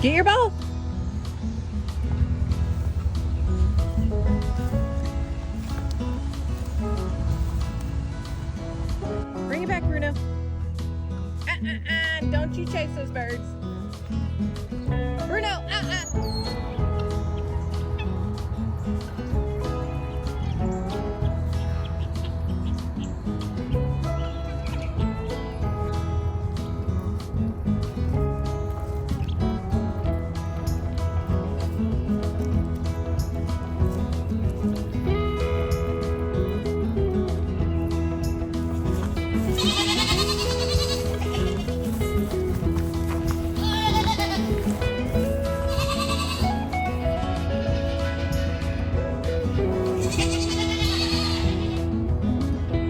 Get your ball. Bring it back, Bruno. Don't you chase those birds. Bruno,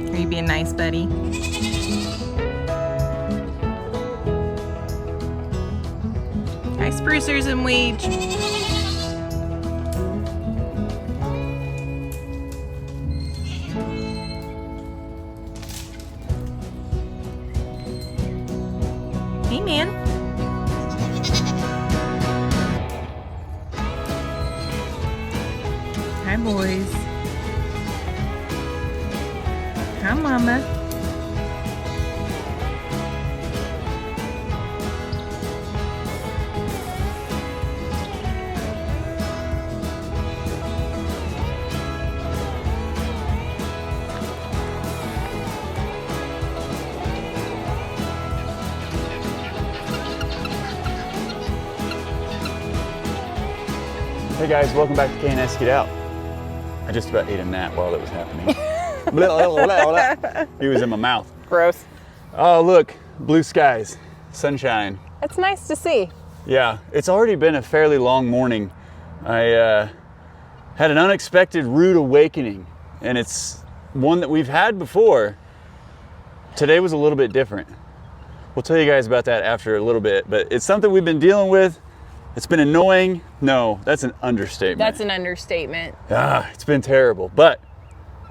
Are you being nice, buddy? Hi, sprucers and weeds. Hey, man. Hi, boys. Hi, Mama. Hey guys, welcome back to K&S Get Out. I just about ate a gnat while that was happening. He was in my mouth. Gross. Oh look, blue skies, sunshine. It's nice to see. Yeah, it's already been a fairly long morning. I had an unexpected rude awakening, and it's one that we've had before. Today was a little bit different. We'll tell you guys about that after a little bit, but it's something we've been dealing with. It's been annoying. No, that's an understatement. That's an understatement. It's been terrible, but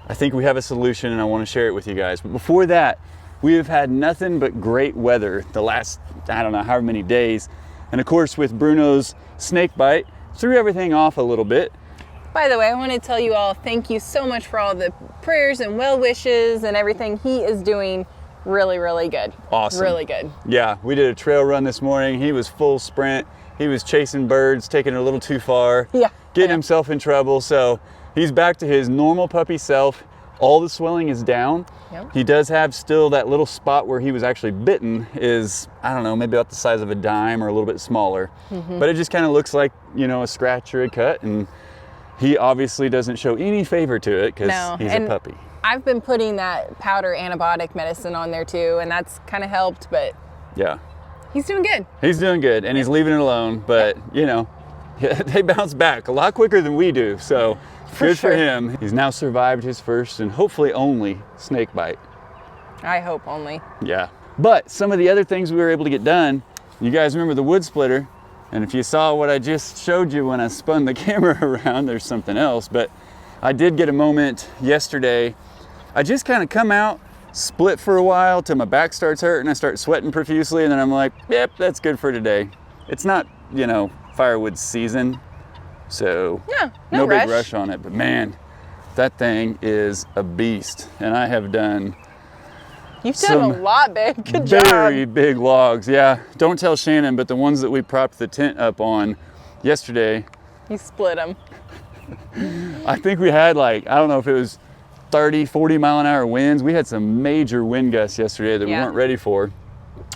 I think we have a solution and I want to share it with you guys. But before that, we have had nothing but great weather the last, I don't know, however many days. And of course, with Bruno's snake bite, threw everything off a little bit. By the way, I want to tell you all, thank you so much for all the prayers and well wishes and everything. He is doing really, really good. Awesome. Really good. Yeah, we did a trail run this morning. He was full sprint. He was chasing birds, taking it a little too far, getting himself in trouble. So he's back to his normal puppy self. All the swelling is down. Yep. He does have still that little spot where he was actually bitten is, I don't know, maybe about the size of a dime or a little bit smaller. But it just kind of looks like, you know, a scratch or a cut. And he obviously doesn't show any favor to it because he's a puppy. I've been putting that powder antibiotic medicine on there too, and that's kind of helped, but yeah. He's doing good. He's doing good, and he's leaving it alone, but you know, they bounce back a lot quicker than we do, so good for him. He's now survived his first and hopefully only snake bite. I hope only. Yeah, but some of the other things we were able to get done, you guys remember the wood splitter, and if you saw what I just showed you when I spun the camera around, there's something else, but I did get a moment yesterday. I just kind of come out, split for a while till my back starts hurting, I start sweating profusely, and then I'm like, yep, that's good for today. It's not, you know, firewood season, so no big rush on it, but man, that thing is a beast, and I have done You've done a lot, babe. Good job. Very big logs, yeah. Don't tell Shannon, but the ones that we propped the tent up on yesterday, you split them. I think we had like, I don't know if it was 30, 40 mile an hour winds. We had some major wind gusts yesterday that we weren't ready for,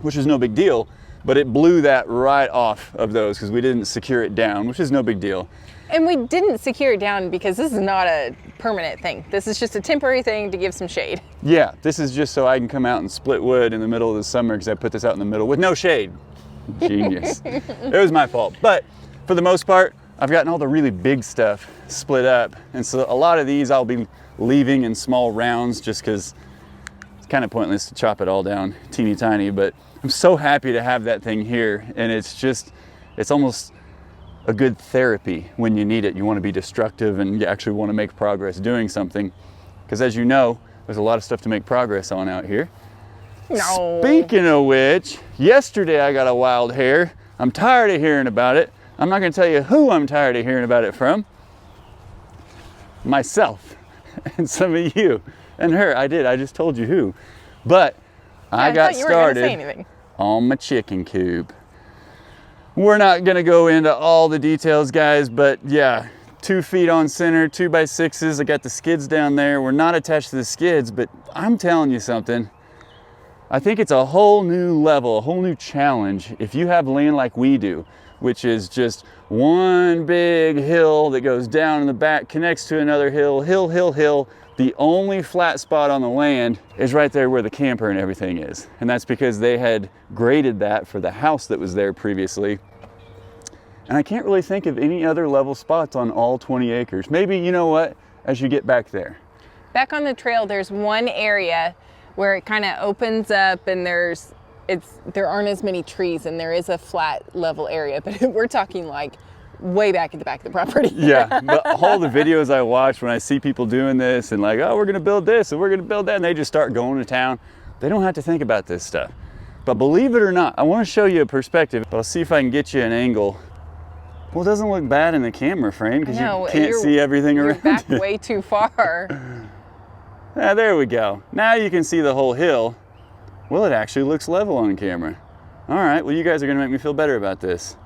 which is no big deal, but it blew that right off of those because we didn't secure it down, which is no big deal. And we didn't secure it down because this is not a permanent thing. This is just a temporary thing to give some shade. Yeah, this is just so I can come out and split wood in the middle of the summer because I put this out in the middle with no shade. Genius. It was my fault. But for the most part, I've gotten all the really big stuff split up. And so a lot of these I'll be leaving in small rounds just because it's kind of pointless to chop it all down teeny tiny. But I'm so happy to have that thing here. And it's almost a good therapy when you need it. You want to be destructive and you actually want to make progress doing something. Because as you know, there's a lot of stuff to make progress on out here. No. Speaking of which, yesterday I got a wild hair I'm tired of hearing about it. I'm not gonna tell you who I'm tired of hearing about it from. Myself and some of you and her. I just told you who. But I got started on my chicken coop. We're not gonna go into all the details, guys, but yeah, 2 feet on center, 2x6s. I got the skids down there. We're not attached to the skids, but I'm telling you something. I think it's a whole new level, a whole new challenge if you have land like we do, which is just one big hill that goes down in the back, connects to another hill, hill. The only flat spot on the land is right there where the camper and everything is. And that's because they had graded that for the house that was there previously. And I can't really think of any other level spots on all 20 acres. Maybe, you know what, as you get back there. Back on the trail, there's one area where it kind of opens up and there aren't as many trees and there is a flat level area, but we're talking like way back at the back of the property. Yeah, but all the videos I watch when I see people doing this and like, oh, we're gonna build this and we're gonna build that, and they just start going to town. They don't have to think about this stuff. But believe it or not, I wanna show you a perspective, but I'll see if I can get you an angle. Well, it doesn't look bad in the camera frame because you can't see everything around. You're back way too far. Ah, there we go. Now you can see the whole hill. Well, it actually looks level on camera. All right, well, you guys are gonna make me feel better about this.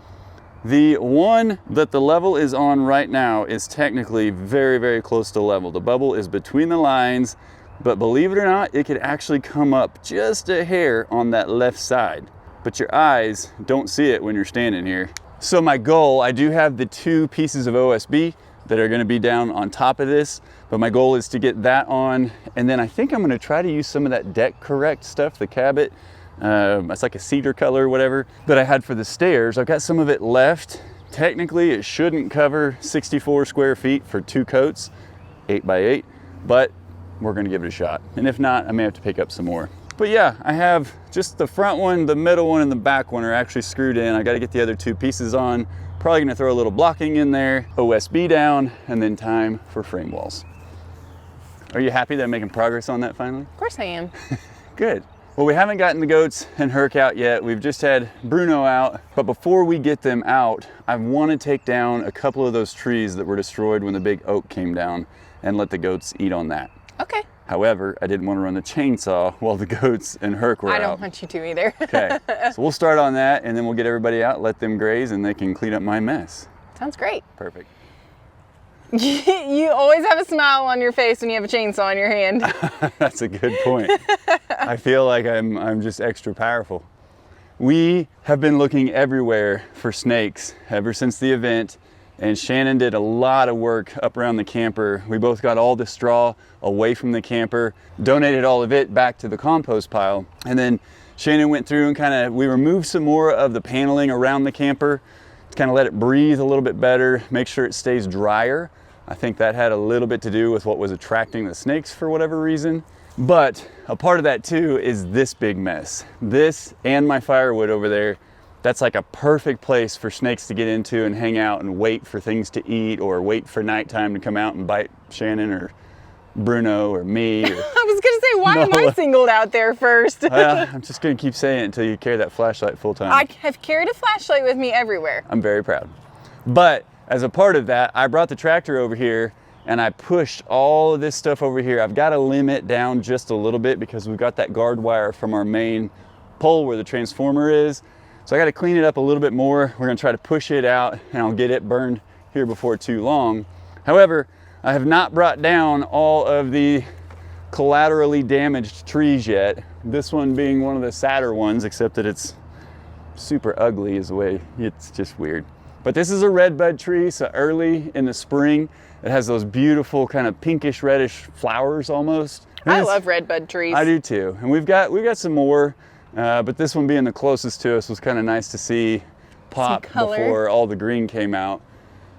The one that the level is on right now is technically very, very close to level. The bubble is between the lines, but believe it or not, it could actually come up just a hair on that left side. But your eyes don't see it when you're standing here. So my goal, I do have the 2 pieces of OSB that are gonna be down on top of this, but my goal is to get that on, and then I think I'm gonna try to use some of that Deck Correct stuff, the Cabot. It's like a cedar color or whatever that I had for the stairs. I've got some of it left. Technically, it shouldn't cover 64 square feet for 2 coats, 8x8, but we're gonna give it a shot. And if not, I may have to pick up some more. But yeah, I have just the front one, the middle one, and the back one are actually screwed in. I gotta get the other 2 pieces on. Probably gonna throw a little blocking in there, OSB down, and then time for frame walls. Are you happy that I'm making progress on that finally? Of course I am. Good. Well, we haven't gotten the goats and Herc out yet. We've just had Bruno out. But before we get them out, I want to take down a couple of those trees that were destroyed when the big oak came down and let the goats eat on that. Okay. However, I didn't want to run the chainsaw while the goats and Herc were out. I don't want you to either. Okay, so we'll start on that and then we'll get everybody out, let them graze, and they can clean up my mess. Sounds great. Perfect. You always have a smile on your face when you have a chainsaw in your hand. That's a good point. I feel like I'm just extra powerful. We have been looking everywhere for snakes ever since the event, and Shannon did a lot of work up around the camper. We both got all the straw away from the camper, donated all of it back to the compost pile, and then Shannon went through and we removed some more of the paneling around the camper to kind of let it breathe a little bit better, make sure it stays drier. I think that had a little bit to do with what was attracting the snakes for whatever reason. But a part of that too is this big mess. This and my firewood over there, that's like a perfect place for snakes to get into and hang out and wait for things to eat, or wait for nighttime to come out and bite Shannon or Bruno or me. Or I was gonna say, why am I singled out there first? I'm just gonna keep saying it until you carry that flashlight full time. I have carried a flashlight with me everywhere. I'm very proud. But as a part of that, I brought the tractor over here and I pushed all of this stuff over here. I've got to limit down just a little bit because we've got that guard wire from our main pole where the transformer is. So I got to clean it up a little bit more. We're going to try to push it out and I'll get it burned here before too long. However, I have not brought down all of the collaterally damaged trees yet. This one being one of the sadder ones, except that it's super ugly is the way, it's just weird. But this is a redbud tree, so early in the spring, it has those beautiful kind of pinkish reddish flowers almost. I love redbud trees. I do too. And we've got some more, but this one being the closest to us was kind of nice to see pop before all the green came out.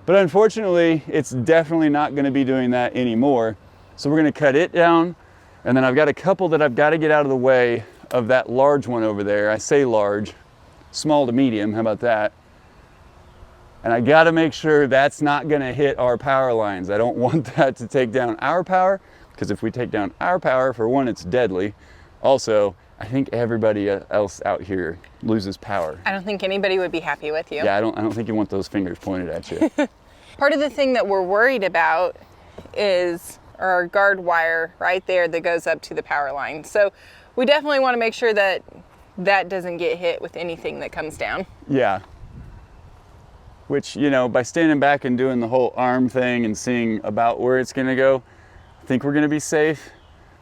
But unfortunately, it's definitely not going to be doing that anymore. So we're going to cut it down, and then I've got a couple that I've got to get out of the way of that large one over there. I say large, small to medium, how about that? And I got to make sure that's not going to hit our power lines. I don't want that to take down our power, because if we take down our power, for one, it's deadly. Also, I think everybody else out here loses power. I don't think anybody would be happy with you. Yeah, I don't think you want those fingers pointed at you. Part of the thing that we're worried about is our guard wire right there that goes up to the power line. So we definitely want to make sure that that doesn't get hit with anything that comes down. Yeah. Which, you know, by standing back and doing the whole arm thing and seeing about where it's gonna go, I think we're gonna be safe.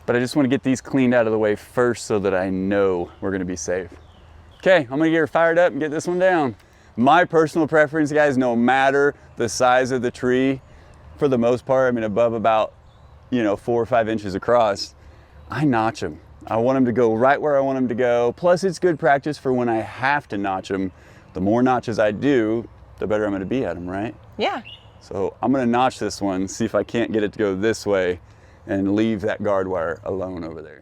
But I just want to get these cleaned out of the way first so that I know we're gonna be safe. Okay, I'm gonna get her fired up and get this one down. My personal preference, guys, no matter the size of the tree, for the most part, I mean above about, you know, 4 or 5 inches across, I notch them. I want them to go right where I want them to go. Plus it's good practice for when I have to notch them. The more notches I do, the better I'm gonna be at them, right? Yeah. So I'm gonna notch this one, see if I can't get it to go this way and leave that guard wire alone over there.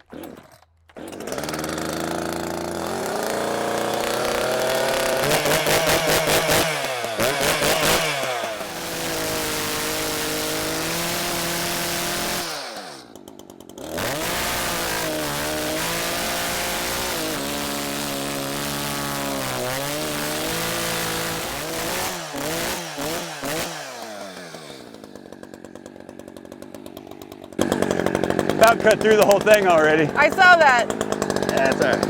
About cut through the whole thing already. I saw that. That's all right.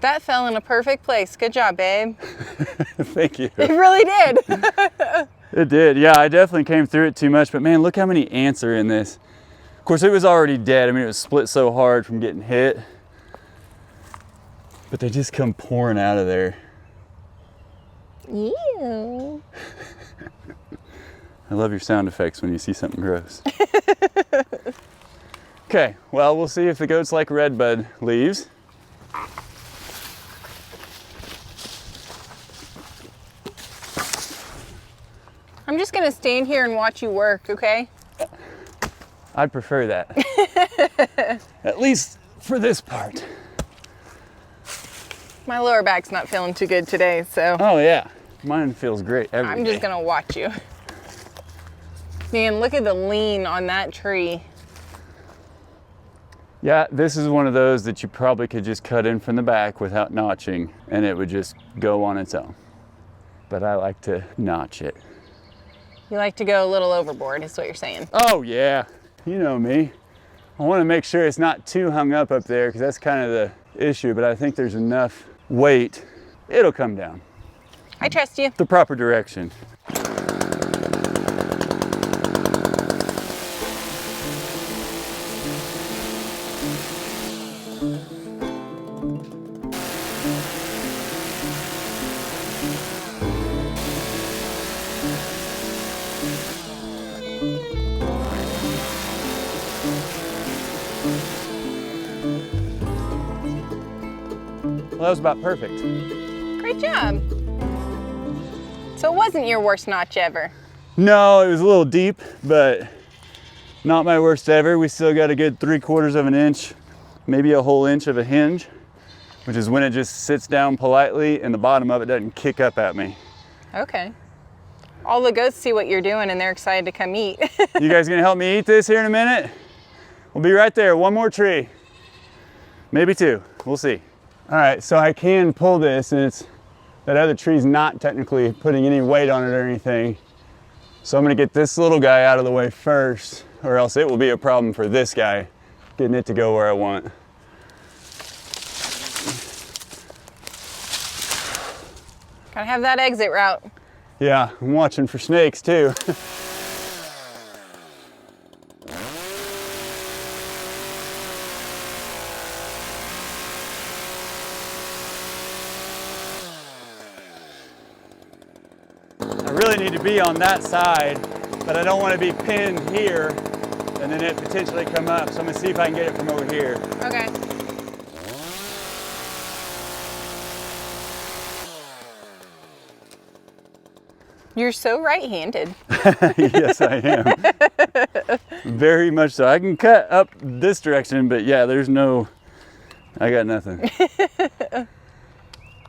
That fell in a perfect place. Good job, babe. Thank you. It really did. It did, yeah, I definitely came through it too much, but man, look how many ants are in this. Of course, it was already dead. I mean, it was split so hard from getting hit. But they just come pouring out of there. Ew. I love your sound effects when you see something gross. Okay, well, we'll see if the goats like redbud leaves. I'm just gonna stand here and watch you work, okay? I'd prefer that. At least for this part. My lower back's not feeling too good today, so Oh yeah, mine feels great every I'm day. just gonna watch you. Man, look at the lean on that tree. Yeah, this is one of those that you probably could just cut in from the back without notching and it would just go on its own. But I like to notch it. You like to go a little overboard, is what you're saying. Oh yeah, you know me. I want to make sure it's not too hung up there because that's kind of the issue, but I think there's enough weight. It'll come down. I trust you. The proper direction. Well, that was about perfect. Great job. So it wasn't your worst notch ever. No, it was a little deep, but not my worst ever. We still got a good 3/4 of an inch, maybe a whole inch of a hinge, which is when it just sits down politely and the bottom of it doesn't kick up at me. Okay. All the goats see what you're doing and they're excited to come eat. You guys gonna help me eat this here in a minute? We'll be right there, one more tree. Maybe 2, we'll see. All right, so I can pull this and that other tree's not technically putting any weight on it or anything. So I'm gonna get this little guy out of the way first, or else it will be a problem for this guy, getting it to go where I want. Gotta have that exit route. Yeah, I'm watching for snakes too. I really need to be on that side, but I don't want to be pinned here and then it potentially come up. So I'm gonna see if I can get it from over here. Okay. You're so right-handed. Yes, I am. Very much so. I can cut up this direction, but yeah, I got nothing.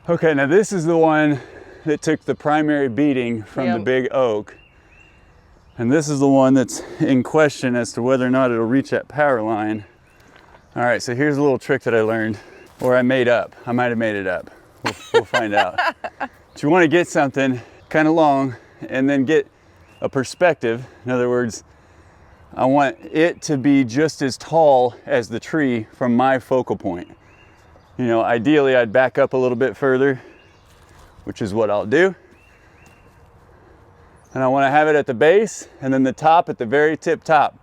Okay, now this is the one that took the primary beating from the Yep. big oak. And this is the one that's in question as to whether or not it'll reach that power line. All right, so here's a little trick that I learned, or I made up. I might have made it up. We'll find out. But you want to get something kind of long and then get a perspective. In other words, I want it to be just as tall as the tree from my focal point. You know, ideally I'd back up a little bit further, which is what I'll do. And I want to have it at the base and then the top at the very tip top.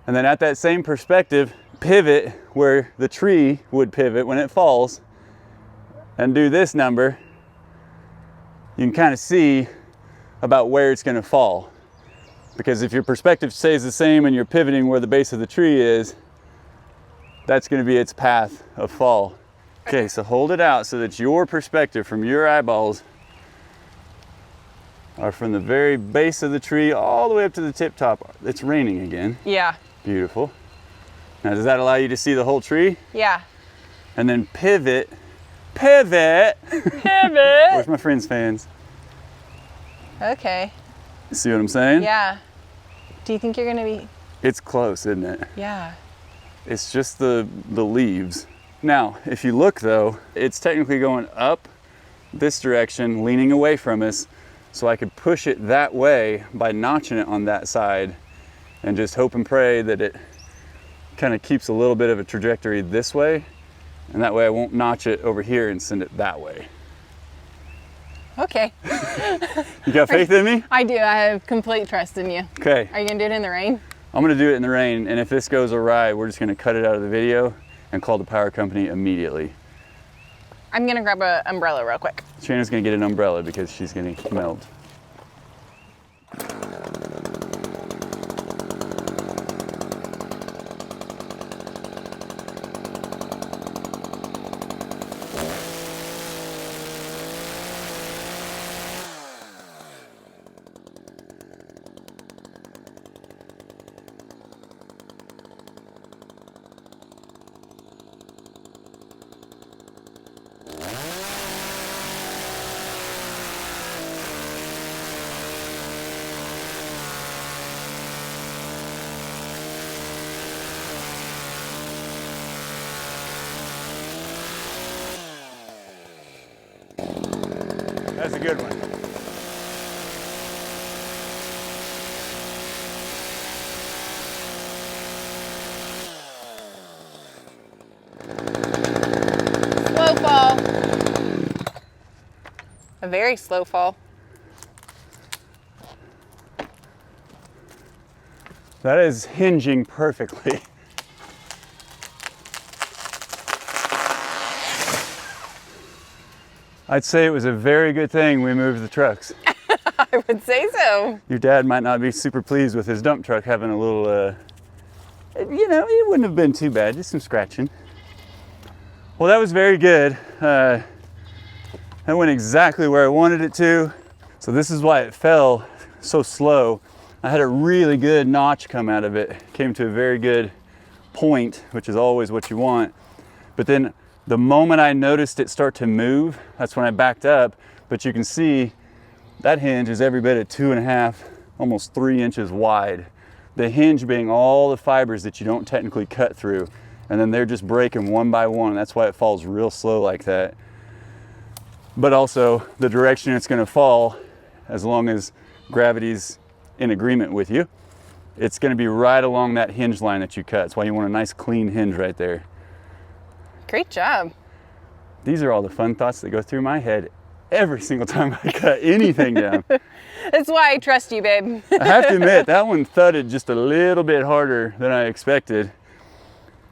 And then at that same perspective, pivot where the tree would pivot when it falls and do this number. You can kind of see about where it's going to fall. Because if your perspective stays the same and you're pivoting where the base of the tree is, that's going to be its path of fall. Okay, so hold it out so that your perspective from your eyeballs are from the very base of the tree all the way up to the tip top. It's raining again. Yeah. Beautiful. Now, does that allow you to see the whole tree? Yeah. And then pivot. Pivot! Pivot! Where's my Friends fans? Okay. See what I'm saying? Yeah. Do you think you're gonna be? It's close, isn't it? Yeah. It's just the leaves. Now, if you look though, it's technically going up this direction, leaning away from us, so I could push it that way by notching it on that side and just hope and pray that it kind of keeps a little bit of a trajectory this way, and that way I won't notch it over here and send it that way. Okay. You got faith in me? I do. I have complete trust in you. Okay. Are you gonna do it in the rain? I'm gonna do it in the rain, and if this goes awry, we're just gonna cut it out of the video and call the power company immediately. I'm gonna grab an umbrella real quick. Shannon's gonna get an umbrella because she's gonna melt. That's a good one. Slow fall. A very slow fall. That is hinging perfectly. I'd say it was a very good thing we moved the trucks. I would say so. Your dad might not be super pleased with his dump truck having a little, you know, it wouldn't have been too bad, just some scratching. Well, that was very good. That went exactly where I wanted it to. So this is why it fell so slow. I had a really good notch come out of it. Came to a very good point, which is always what you want. But then the moment I noticed it start to move, that's when I backed up. But you can see that hinge is every bit at 2.5, almost 3 inches wide. The hinge being all the fibers that you don't technically cut through. And then they're just breaking one by one. That's why it falls real slow like that. But also the direction it's gonna fall, as long as gravity's in agreement with you, it's gonna be right along that hinge line that you cut. That's why you want a nice clean hinge right there. Great job. These are all the fun thoughts that go through my head every single time I cut anything down. That's why I trust you, babe. I have to admit, that one thudded just a little bit harder than I expected.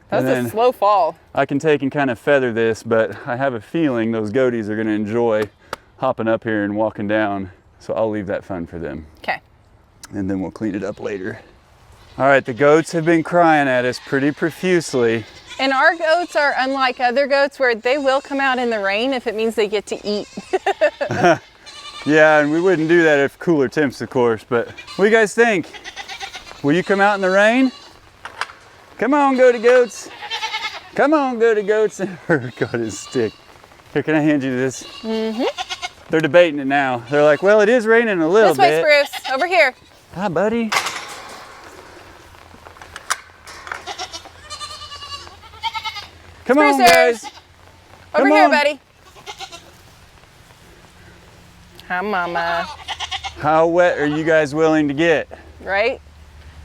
That was And a slow fall. I can take and kind of feather this, but I have a feeling those goatees are gonna enjoy hopping up here and walking down. So I'll leave that fun for them. Okay. And then we'll clean it up later. All right, the goats have been crying at us pretty profusely. And our goats are unlike other goats where they will come out in the rain if it means they get to eat. Yeah, and we wouldn't do that if cooler temps, of course, but what do you guys think? Will you come out in the rain? Come on, goaty goats. Come on, goaty goats. Got his stick. Here, can I hand you this? They're debating it now. They're like, well, it is raining a little This way, bit. Spruce. Over here. Hi, buddy. Come on, Sprucers. guys. Over Come here, on. buddy. Hi, Mama. How wet are you guys willing to get? Right?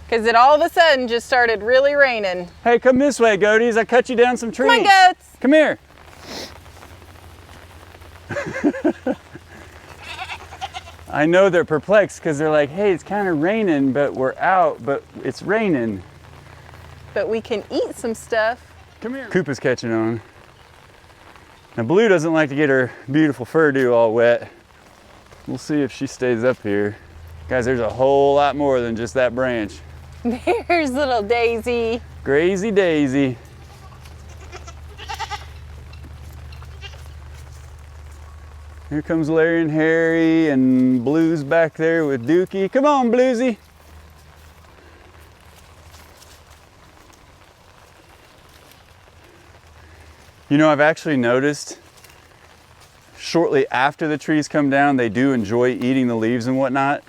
Because it all of a sudden just started really raining. Hey, come this way, goaties. I cut you down some trees. Come on, goats. Come here. I know they're perplexed because they're like, hey, it's kind of raining, but we're out, but it's raining. But we can eat some stuff. Come here. Coop is catching on. Now, Blue doesn't like to get her beautiful fur do all wet. We'll see if she stays up here. Guys, there's a whole lot more than just that branch. There's little Daisy. Crazy Daisy. Here comes Larry and Harry, and Blue's back there with Dookie. Come on, Bluesy. You know, I've actually noticed shortly after the trees come down, they do enjoy eating the leaves and whatnot,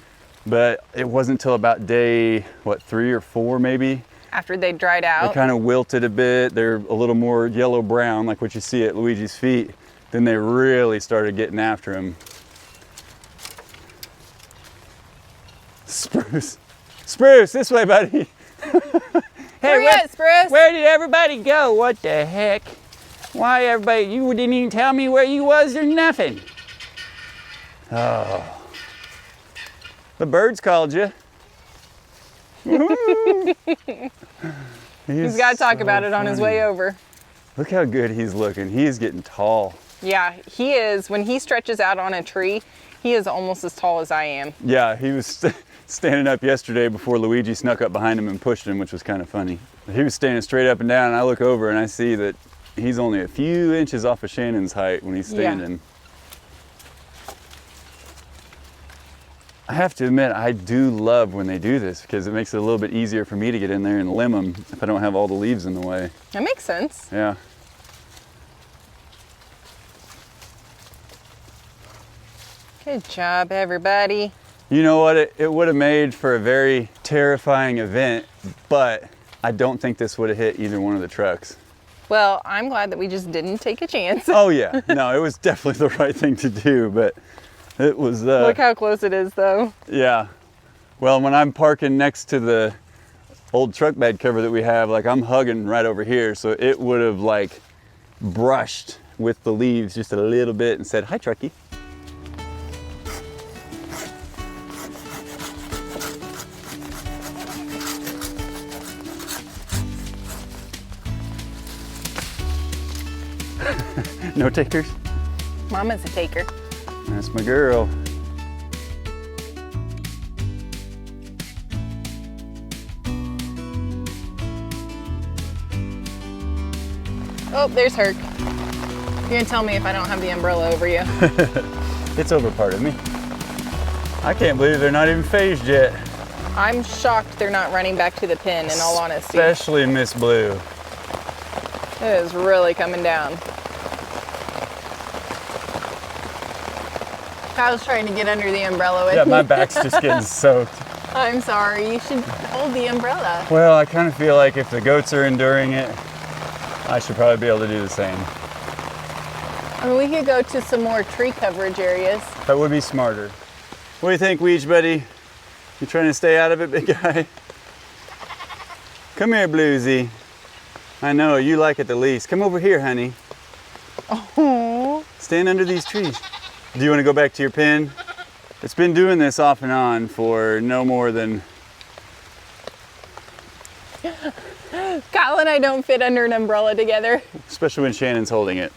but it wasn't until about day, 3 or 4 maybe? After they dried They out. kind of wilted a bit. They're a little more yellow-brown, like what you see at Luigi's feet. Then they really started getting after him. Spruce. Spruce, this way, buddy. Where you at, Spruce? Where did everybody go? What the heck? Why everybody, you didn't even tell me where you was or nothing. Oh. The birds called you. He's got to talk about it on his way over. Look how good he's looking. He is getting tall. Yeah, he is. When he stretches out on a tree, he is almost as tall as I am. Yeah, he was standing up yesterday before Luigi snuck up behind him and pushed him, which was kind of funny. He was standing straight up and down, and I look over and I see that he's only a few inches off of Shannon's height when he's standing. Yeah. I have to admit, I do love when they do this because it makes it a little bit easier for me to get in there and limb them if I don't have all the leaves in the way. That makes sense. Yeah. Good job, everybody. You know what? It would have made for a very terrifying event, but I don't think this would have hit either one of the trucks. Well, I'm glad that we just didn't take a chance. Oh yeah, no, it was definitely the right thing to do, but it was... Look how close it is though. Yeah. Well, when I'm parking next to the old truck bed cover that we have, like I'm hugging right over here, so it would have like brushed with the leaves just a little bit and said, hi, Trucky. No takers? Mama's a taker. That's my girl. Oh, there's Herc. You're gonna tell me if I don't have the umbrella over you. It's over part of me. I can't believe they're not even phased yet. I'm shocked they're not running back to the pen, in all honesty. Especially Miss Blue. It is really coming down. Kyle's trying to get under the umbrella with Yeah, me. my back's just getting soaked. I'm sorry, you should hold the umbrella. Well, I kind of feel like if the goats are enduring it, I should probably be able to do the same. I mean, we could go to some more tree coverage areas. That would be smarter. What do you think, Weege buddy? You trying to stay out of it, big guy? Come here, Bluesy. I know, you like it the least. Come over here, honey. Oh. Stand under these trees. Do you want to go back to your pen? It's been doing this off and on for no more than... Kyle and I don't fit under an umbrella together. Especially when Shannon's holding it.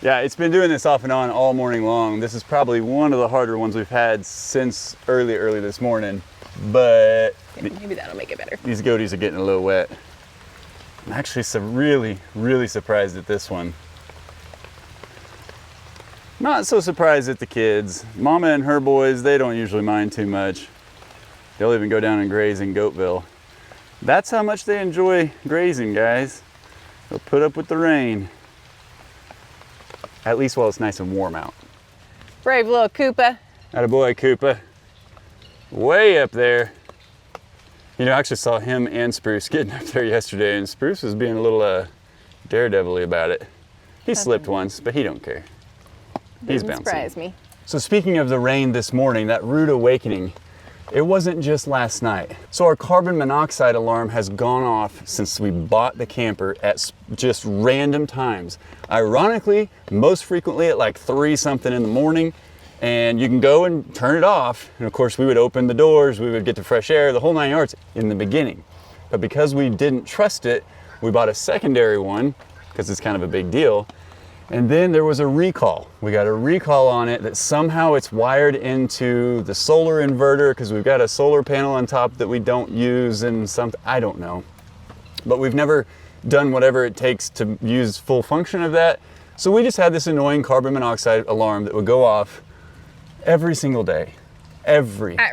Yeah, it's been doing this off and on all morning long. This is probably one of the harder ones we've had since early this morning. But Yeah, maybe that'll make it better. these goaties are getting a little wet. I'm actually really surprised at this one. Not so surprised at the kids. Mama and her boys, they don't usually mind too much. They'll even go down and graze in Goatville. That's how much they enjoy grazing, guys. They'll put up with the rain. at least while it's nice and warm out. Brave little Koopa. Attaboy, Koopa. Way up there. You know, I actually saw him and Spruce getting up there yesterday, and Spruce was being a little daredevil-y about it. He slipped once, but he don't care. He's bouncing. Surprise me. So speaking of the rain this morning, that rude awakening, it wasn't just last night. So our carbon monoxide alarm has gone off since we bought the camper at just random times. Ironically, most frequently at like 3 something in the morning, and you can go and turn it off. And of course we would open the doors, we would get the fresh air, the whole 9 yards in the beginning. But because we didn't trust it, we bought a secondary one because it's kind of a big deal. And then there was a recall. We got a recall on it that somehow it's wired into the solar inverter because we've got a solar panel on top that we don't use and something, I don't know. But we've never done whatever it takes to use full function of that. So we just had this annoying carbon monoxide alarm that would go off every single day. At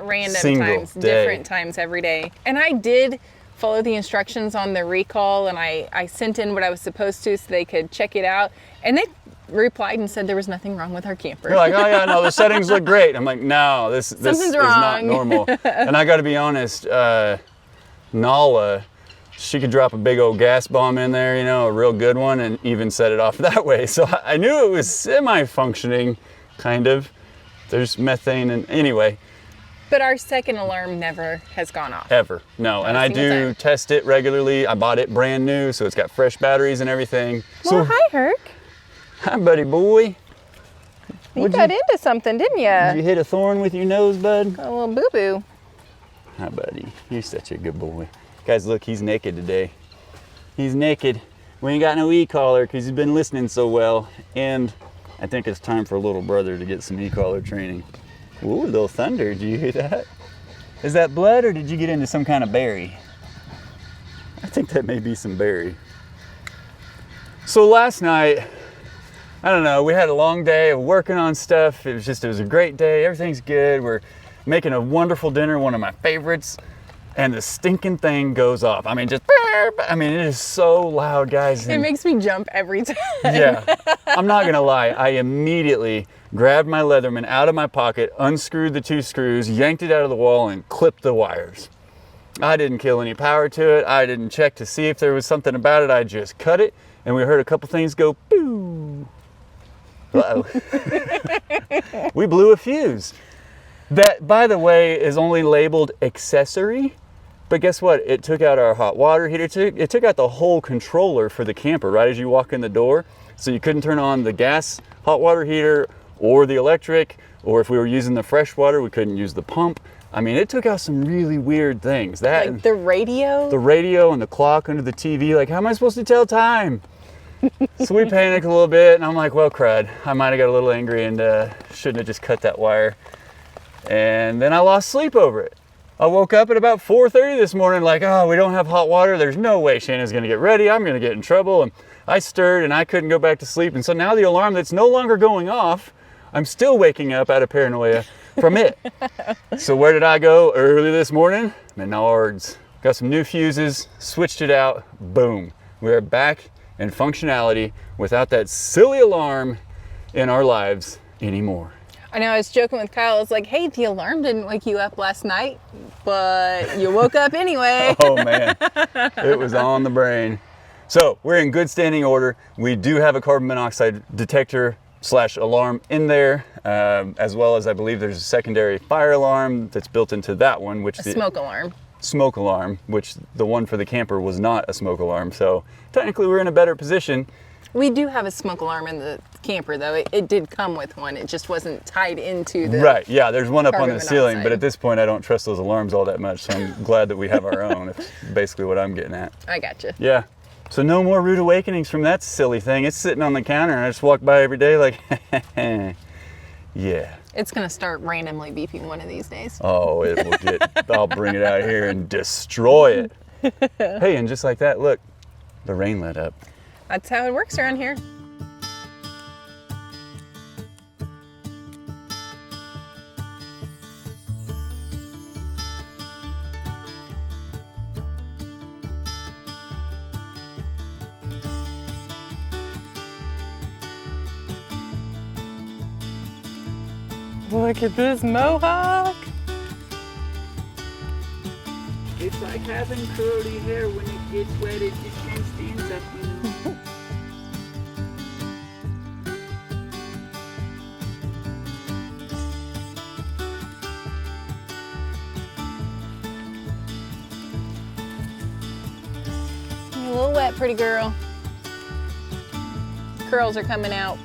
random times, different times every day. And I did follow the instructions on the recall, and I sent in what I was supposed to so they could check it out. And they replied and said there was nothing wrong with our camper. They're like, oh yeah, no, the settings look great. I'm like, no, this is wrong. not normal. And I got to be honest, Nala, she could drop a big old gas bomb in there, you know, a real good one, and even set it off that way. So I knew it was semi-functioning, kind of. There's methane, and anyway. But our second alarm never has gone off. Ever, no. And I do test it regularly. I bought it brand new, so it's got fresh batteries and everything. Well, hi, Herc. Hi, buddy boy. You got into something, didn't you? Did you hit a thorn with your nose, bud? A little boo-boo. Hi, buddy. You're such a good boy. Guys, look, he's naked today. He's naked. We ain't got no e-collar because he's been listening so well. And I think it's time for little brother to get some e-collar training. Ooh, a little thunder. Did you hear that? Is that blood or did you get into some kind of berry? I think that may be some berry. So last night, I don't know, we had a long day of working on stuff. It was a great day. Everything's good. We're making a wonderful dinner, one of my favorites. And the stinking thing goes off. I mean, it is so loud, guys. It makes me jump every time. Yeah, I'm not gonna lie. I immediately grabbed my Leatherman out of my pocket, unscrewed the 2 screws, yanked it out of the wall, and clipped the wires. I didn't kill any power to it. I didn't check to see if there was something about it. I just cut it, and we heard a couple things go, boo. Uh-oh. We blew a fuse. That, by the way, is only labeled accessory, but guess what? It took out our hot water heater. It took out the whole controller for the camper right as you walk in the door. So you couldn't turn on the gas hot water heater or the electric, or if we were using the fresh water, we couldn't use the pump. I mean, it took out some really weird things. Like the radio? The radio and the clock under the TV. Like, how am I supposed to tell time? So we panicked a little bit, and I'm like, well, crud. I might have got a little angry and shouldn't have just cut that wire. And then I lost sleep over it. I woke up at about 4:30 this morning like, oh, we don't have hot water. There's no way Shannon's gonna get ready. I'm gonna get in trouble. And I stirred and I couldn't go back to sleep. And so now the alarm that's no longer going off, I'm still waking up out of paranoia from it. So where did I go early this morning? Menards. Got some new fuses, switched it out, boom. We're back in functionality without that silly alarm in our lives anymore. I know, I was joking with Kyle. I was like, hey, the alarm didn't wake you up last night, but you woke up anyway. Oh man, it was on the brain. So we're in good standing order. We do have a carbon monoxide detector / alarm in there, as well as I believe there's a secondary fire alarm that's built into that one, which smoke alarm. Smoke alarm, which the one for the camper was not a smoke alarm. So technically we're in a better position. We do have a smoke alarm in the camper, though. It did come with one. It just wasn't tied into the Right, yeah, there's one up on the ceiling, monoxide. but at this point I don't trust those alarms all that much, so I'm glad that we have our own. That's basically what I'm getting at. I gotcha. Yeah, so no more rude awakenings from that silly thing. It's sitting on the counter and I just walk by every day like, yeah. It's going to start randomly beeping one of these days. Oh, it will get, I'll bring it out here and destroy it. Hey, and just like that, look, the rain let up. That's how it works around here. Look at this mohawk. It's like having curly hair when it gets wet, it just kind of stands up, you know. You're a little wet, pretty girl. Curls are coming out.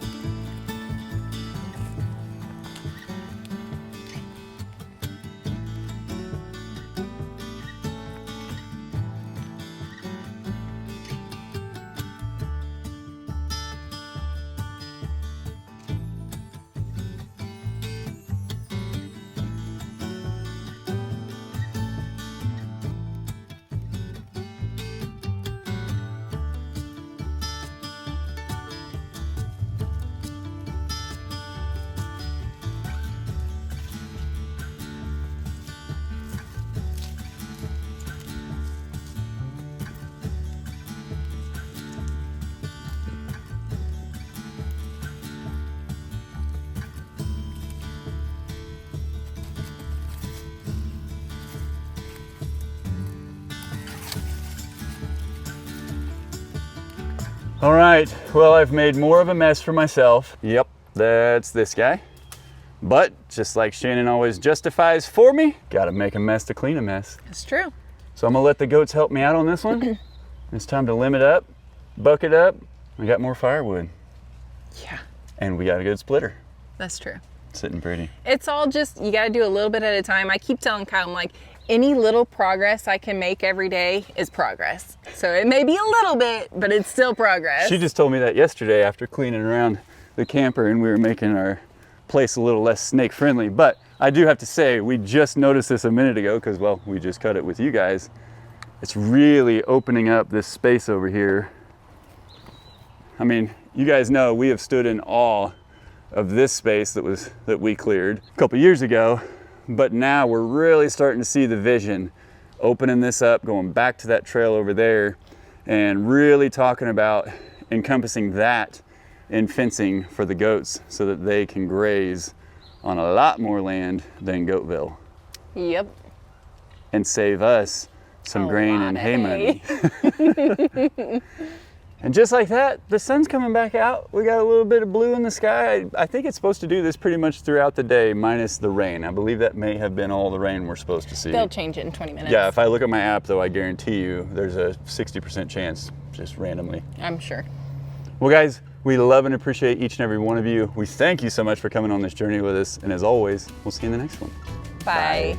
All right, well, I've made more of a mess for myself. Yep, that's this guy. But just like Shannon always justifies for me, gotta make a mess to clean a mess. It's true. So I'm gonna let the goats help me out on this one. It's time to limit up, bucket up. We got more firewood. Yeah, And we got a good splitter. that's true. Sitting pretty. It's all just, you gotta do a little bit at a time. I keep telling Kyle, I'm like, any little progress I can make every day is progress. So it may be a little bit, but it's still progress. She just told me that yesterday after cleaning around the camper and we were making our place a little less snake friendly. But I do have to say, we just noticed this a minute ago because, well, we just cut it with you guys. It's really opening up this space over here. I mean, you guys know we have stood in awe of this space that we cleared a couple years ago, but now we're really starting to see the vision, opening this up, going back to that trail over there, and really talking about encompassing that in fencing for the goats so that they can graze on a lot more land than Goatville Yep. and save us some A grain lot and of hay money. And just like that, the sun's coming back out. We got a little bit of blue in the sky. I think it's supposed to do this pretty much throughout the day, minus the rain. I believe that may have been all the rain we're supposed to see. They'll change it in 20 minutes. Yeah, if I look at my app though, I guarantee you there's a 60% chance, just randomly. I'm sure. Well guys, we love and appreciate each and every one of you. We thank you so much for coming on this journey with us. And as always, we'll see you in the next one. Bye.